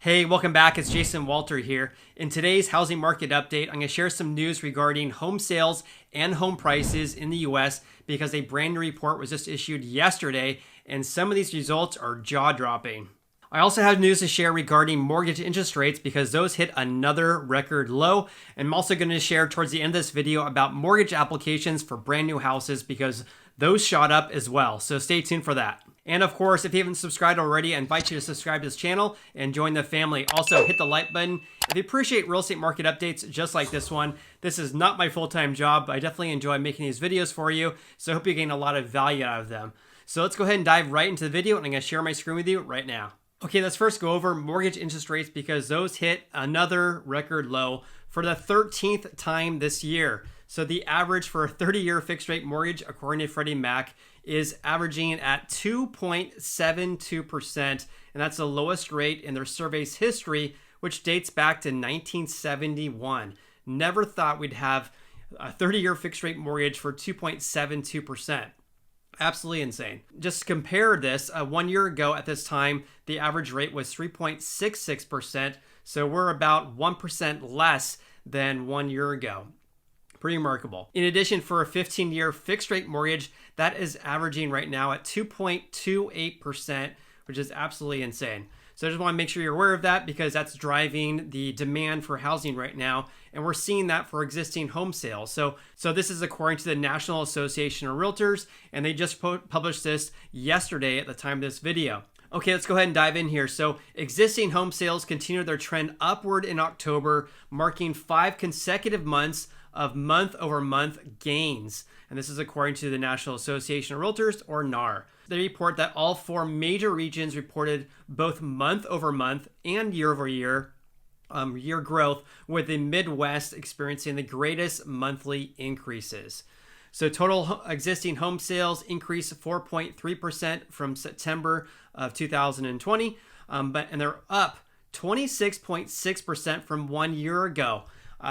Hey, welcome back. It's Jason Walter here. In today's housing market update, I'm going to share some news regarding home sales and home prices in the US because a brand new report was just issued yesterday, and some of these results are jaw-dropping. I also have news to share regarding mortgage interest rates because those hit another record low. And I'm also going to share towards the end of this video about mortgage applications for brand new houses because those shot up as well. So stay tuned for that. And of course, if you haven't subscribed already, I invite you to subscribe to this channel and join the family. Also, hit the like button. If you appreciate real estate market updates just like this one, this is not my full-time job, but I definitely enjoy making these videos for you. So I hope you gain a lot of value out of them. So let's go ahead and dive right into the video, and I'm going to share my screen with you right now. Okay, let's first go over mortgage interest rates because those hit another record low for the 13th time this year. So the average for a 30-year fixed rate mortgage, according to Freddie Mac, is averaging at 2.72%, and that's the lowest rate in their survey's history, which dates back to 1971. Never thought we'd have a 30-year fixed rate mortgage for 2.72%. Absolutely insane. Just to compare this, 1 year ago at this time, the average rate was 3.66%, so we're about 1% less than 1 year ago. Pretty remarkable. In addition, for a 15-year fixed rate mortgage, that is averaging right now at 2.28%, which is absolutely insane. So I just want to make sure you're aware of that because that's driving the demand for housing right now. And we're seeing that for existing home sales. So this is according to the National Association of Realtors, and they just published this yesterday at the time of this video. Okay, let's go ahead and dive in here. So existing home sales continued their trend upward in October, marking 5 consecutive months of month-over-month gains. And this is according to the National Association of Realtors, or NAR. They report that all 4 major regions reported both month-over-month and year-over-year year growth, with the Midwest experiencing the greatest monthly increases. So total existing home sales increased 4.3% from September of 2020, and they're up 26.6% from 1 year ago.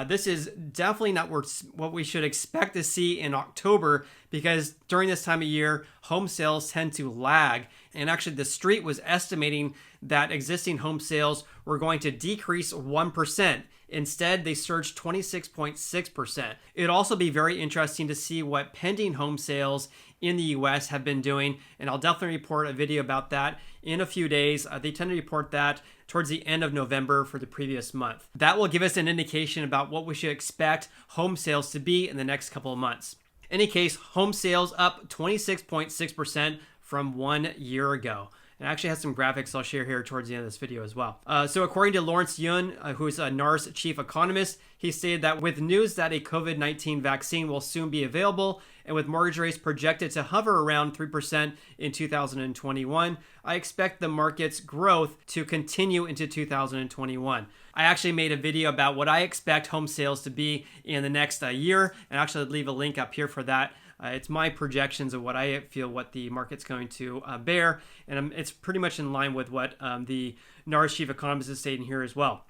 This is definitely not what we should expect to see in October because during this time of year, home sales tend to lag. And actually, the street was estimating that existing home sales were going to decrease 1%. Instead, they surged 26.6%. It'd also be very interesting to see what pending home sales in the US have been doing, and I'll definitely report a video about that in a few days. They tend to report that towards the end of November for the previous month. That will give us an indication about what we should expect home sales to be in the next couple of months. In any case, home sales up 26.6% from 1 year ago. And I actually have some graphics I'll share here towards the end of this video as well. So according to Lawrence Yun, who is NAR's chief economist, he stated that with news that a COVID-19 vaccine will soon be available, and with mortgage rates projected to hover around 3% in 2021, I expect the market's growth to continue into 2021. I actually made a video about what I expect home sales to be in the next year, and actually leave a link up here for that. It's my projections of what I feel what the market's going to bear, and it's pretty much in line with what the NAR's chief economist is stating here as well.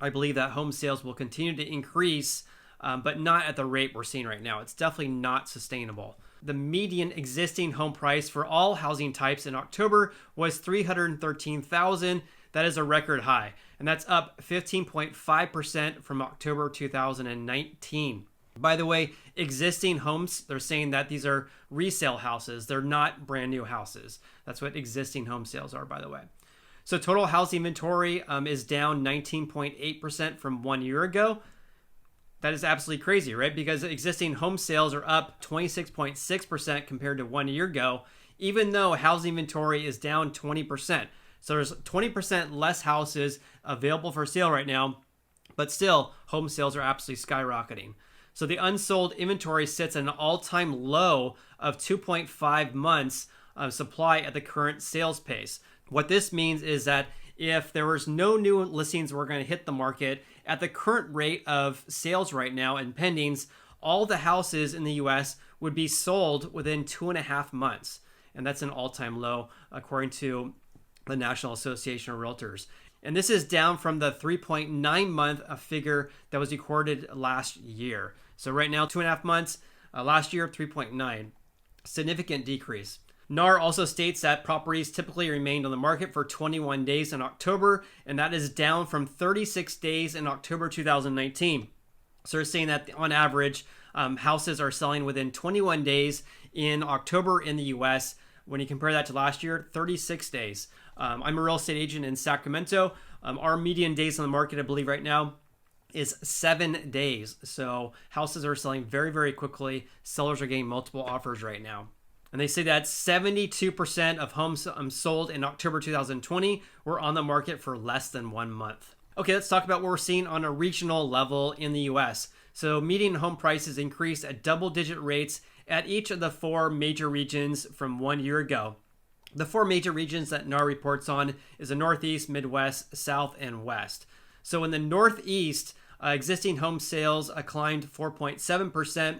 I believe that home sales will continue to increase, but not at the rate we're seeing right now. It's definitely not sustainable. The median existing home price for all housing types in October was $313,000. That is a record high, and that's up 15.5% from October 2019. By the way, existing homes, they're saying that these are resale houses. They're not brand new houses. That's what existing home sales are, by the way. So total house inventory is down 19.8% from 1 year ago. That is absolutely crazy, right? Because existing home sales are up 26.6% compared to 1 year ago, even though housing inventory is down 20%. So there's 20% less houses available for sale right now, but still home sales are absolutely skyrocketing. So the unsold inventory sits at an all-time low of 2.5 months of supply at the current sales pace. What this means is that if there was no new listings were going to hit the market at the current rate of sales right now and pendings, all the houses in the US would be sold within 2.5 months. And that's an all-time low according to the National Association of Realtors. And this is down from the 3.9 month figure that was recorded last year. So right now, 2.5 months. Last year, 3.9. Significant decrease. NAR also states that properties typically remained on the market for 21 days in October, and that is down from 36 days in October 2019. So they're saying that on average, houses are selling within 21 days in October in the US. When you compare that to last year, 36 days. I'm a real estate agent in Sacramento. Our median days on the market, I believe right now, is 7 days. So houses are selling very, very quickly. Sellers are getting multiple offers right now. And they say that 72% of homes sold in October 2020 were on the market for less than 1 month. Okay, let's talk about what we're seeing on a regional level in the US. So median home prices increased at double-digit rates at each of the 4 major regions from 1 year ago. The 4 major regions that NAR reports on is the Northeast, Midwest, South, and West. So in the Northeast, existing home sales climbed 4.7%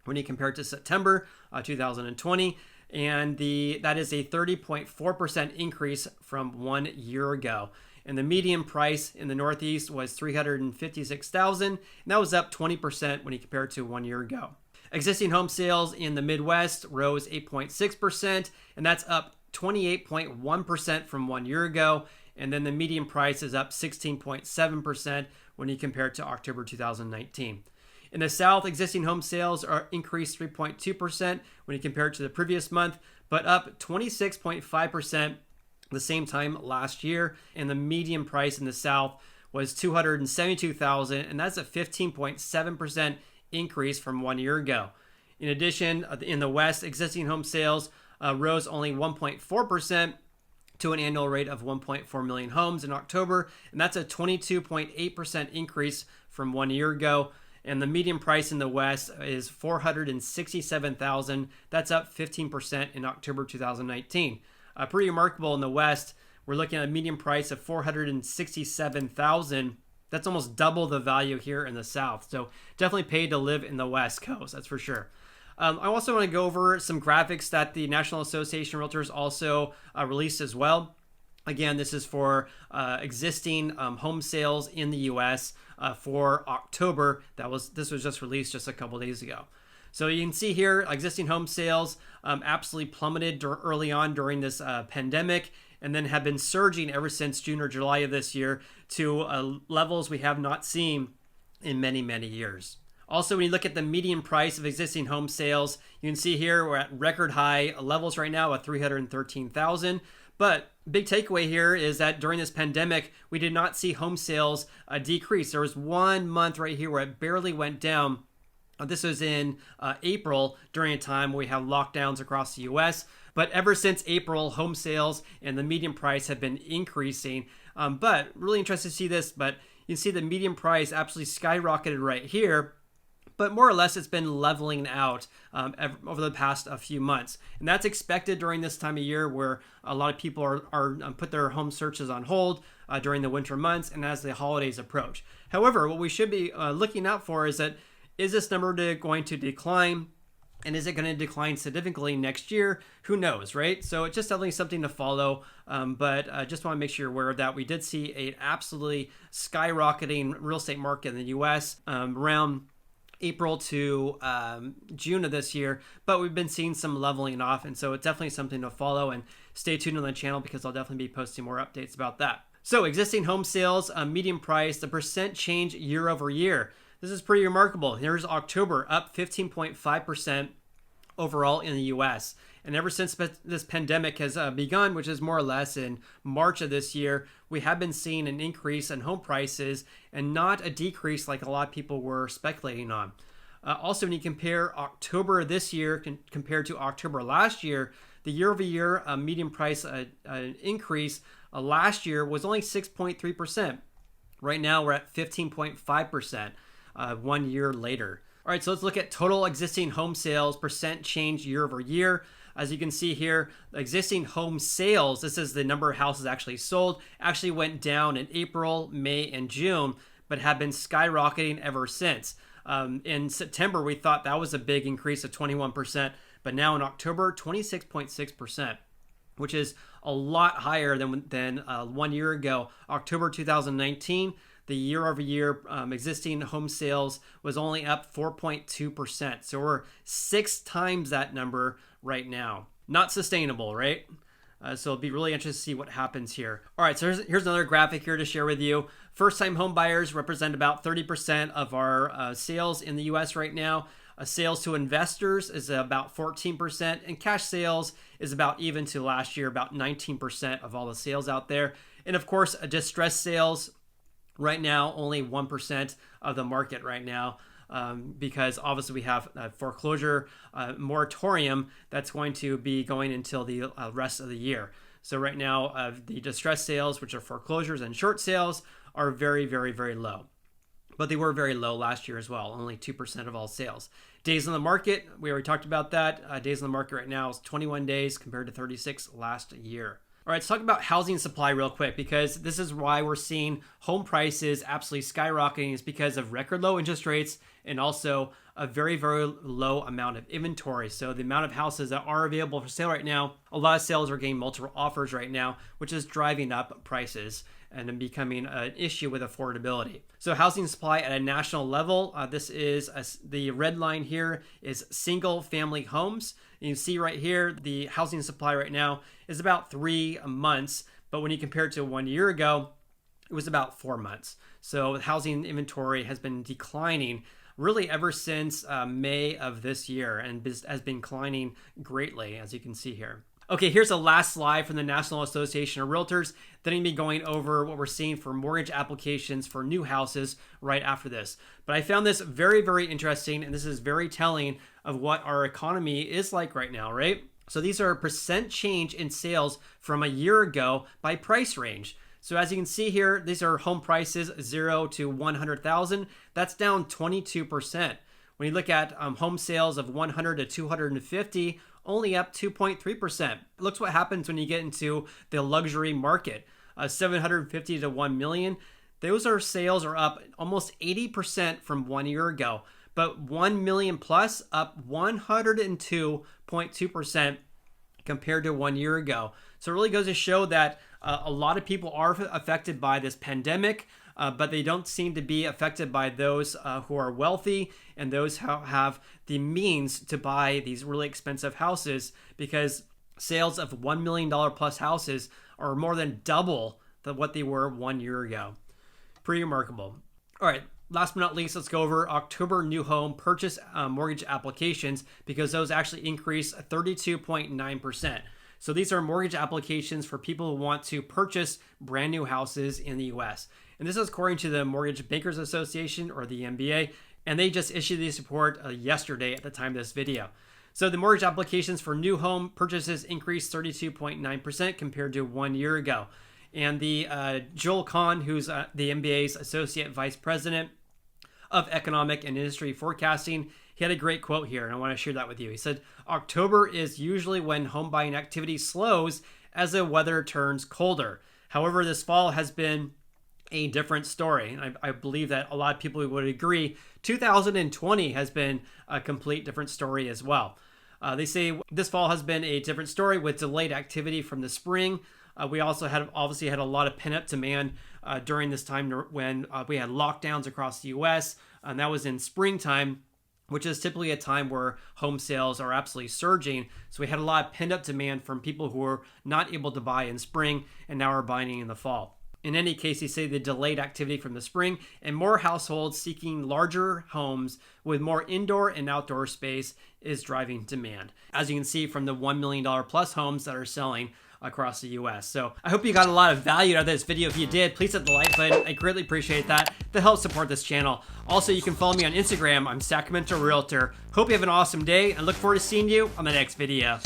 when you compare it to September 2020, and that is a 30.4% increase from 1 year ago. And the median price in the Northeast was $356,000, and that was up 20% when you compare it to 1 year ago. Existing home sales in the Midwest rose 8.6%, and that's up 28.1% from 1 year ago. And then the median price is up 16.7% when you compare it to October 2019. In the South, existing home sales are increased 3.2% when you compare it to the previous month, but up 26.5% the same time last year. And the median price in the South was $272,000, and that's a 15.7% increase from 1 year ago. In addition, in the West, existing home sales rose only 1.4% to an annual rate of 1.4 million homes in October, and that's a 22.8% increase from 1 year ago. And the median price in the West is $467,000. That's up 15% in October 2019. Pretty remarkable in the West. We're looking at a median price of $467,000. That's almost double the value here in the South. So definitely paid to live in the West Coast, that's for sure. I also want to go over some graphics that the National Association of Realtors also released as well. Again, this is for existing home sales in the U.S. For October. This was just released just a couple days ago. So you can see here, existing home sales absolutely plummeted early on during this pandemic, and then have been surging ever since June or July of this year to levels we have not seen in many, many years. Also, when you look at the median price of existing home sales, you can see here we're at record high levels right now at $313,000. But big takeaway here is that during this pandemic, we did not see home sales decrease. There was 1 month right here where it barely went down. This was in April, during a time where we have lockdowns across the U.S. But ever since April, home sales and the median price have been increasing. But really interested to see this, but you can see the median price absolutely skyrocketed right here. But more or less, it's been leveling out over the past few months. And that's expected during this time of year where a lot of people are put their home searches on hold during the winter months and as the holidays approach. However, what we should be looking out for is that, is this number going to decline? And is it going to decline significantly next year? Who knows, right? So it's just definitely something to follow. But I just want to make sure you're aware of that. We did see an absolutely skyrocketing real estate market in the U.S. Around April to June of this year, but we've been seeing some leveling off, and so it's definitely something to follow, and stay tuned on the channel because I'll definitely be posting more updates about that. So existing home sales, median price, the percent change year over year. This is pretty remarkable. Here's October, up 15.5% overall in the US. And ever since this pandemic has begun, which is more or less in March of this year, we have been seeing an increase in home prices and not a decrease like a lot of people were speculating on. Also, when you compare October this year compared to October last year, the year-over-year median price increase last year was only 6.3%. Right now, we're at 15.5% 1 year later. All right, so let's look at total existing home sales percent change year over year. As you can see here, existing home sales, this is the number of houses actually sold, actually went down in April, May, and June, but have been skyrocketing ever since. In September, we thought that was a big increase of 21%, but now in October, 26.6%, which is a lot higher than 1 year ago. October 2019, the year-over-year existing home sales was only up 4.2%. So we're 6 times that number right now. Not sustainable, right? So it'll be really interesting to see what happens here. All right, so here's another graphic here to share with you. First-time home buyers represent about 30% of our sales in the U.S. right now. Sales to investors is about 14%, and cash sales is about even to last year, about 19% of all the sales out there. And of course, distressed sales right now, only 1% of the market right now. Because obviously we have a foreclosure moratorium that's going to be going until the rest of the year. So right now, the distressed sales, which are foreclosures and short sales, are very, very, very low. But they were very low last year as well, only 2% of all sales. Days on the market, we already talked about that. Days on the market right now is 21 days compared to 36 last year. All right, let's talk about housing supply real quick, because this is why we're seeing home prices absolutely skyrocketing. Is because of record low interest rates and also a very, very low amount of inventory. So the amount of houses that are available for sale right now, a lot of sales are getting multiple offers right now, which is driving up prices and then becoming an issue with affordability. So housing supply at a national level, this is the red line here is single family homes. You can see right here, the housing supply right now is about 3 months, but when you compare it to 1 year ago, it was about 4 months. So housing inventory has been declining really ever since May of this year, and has been declining greatly, as you can see here. Okay, here's the last slide from the National Association of Realtors. Then I'm going to be going over what we're seeing for mortgage applications for new houses right after this. But I found this very, very interesting, and this is very telling of what our economy is like right now, right? So these are percent change in sales from a year ago by price range. So as you can see here, these are home prices 0 to 100,000. That's down 22%. When you look at home sales of 100 to 250, only up 2.3%. Look what happens when you get into the luxury market. 750 to 1 million. Those sales are up almost 80% from 1 year ago. But 1 million plus up 102.2% compared to 1 year ago. So it really goes to show that a lot of people are affected by this pandemic, but they don't seem to be affected by those who are wealthy and those who have the means to buy these really expensive houses, because sales of $1 million plus houses are more than double what they were 1 year ago. Pretty remarkable. All right. Last but not least, let's go over October new home purchase mortgage applications, because those actually increased 32.9%. So these are mortgage applications for people who want to purchase brand new houses in the U.S. And this is according to the Mortgage Bankers Association, or the MBA, and they just issued this report yesterday at the time of this video. So the mortgage applications for new home purchases increased 32.9% compared to 1 year ago. And the Joel Kahn, who's the MBA's Associate Vice President of Economic and Industry Forecasting, he had a great quote here, and I want to share that with you. He said, "October is usually when home buying activity slows as the weather turns colder. However, this fall has been a different story." And I believe that a lot of people would agree. 2020 has been a complete different story as well. They say this fall has been a different story with delayed activity from the spring. We also obviously had a lot of pent-up demand during this time when we had lockdowns across the U.S., and that was in springtime, which is typically a time where home sales are absolutely surging. So we had a lot of pent-up demand from people who were not able to buy in spring and now are buying in the fall. In any case, they say the delayed activity from the spring and more households seeking larger homes with more indoor and outdoor space is driving demand, as you can see from the $1 million plus homes that are selling across the U.S. So I hope you got a lot of value out of this video. If you did, please hit the like button. I greatly appreciate that. To help support this channel. Also, you can follow me on Instagram. I'm Sacramento Realtor. Hope you have an awesome day and look forward to seeing you on the next video.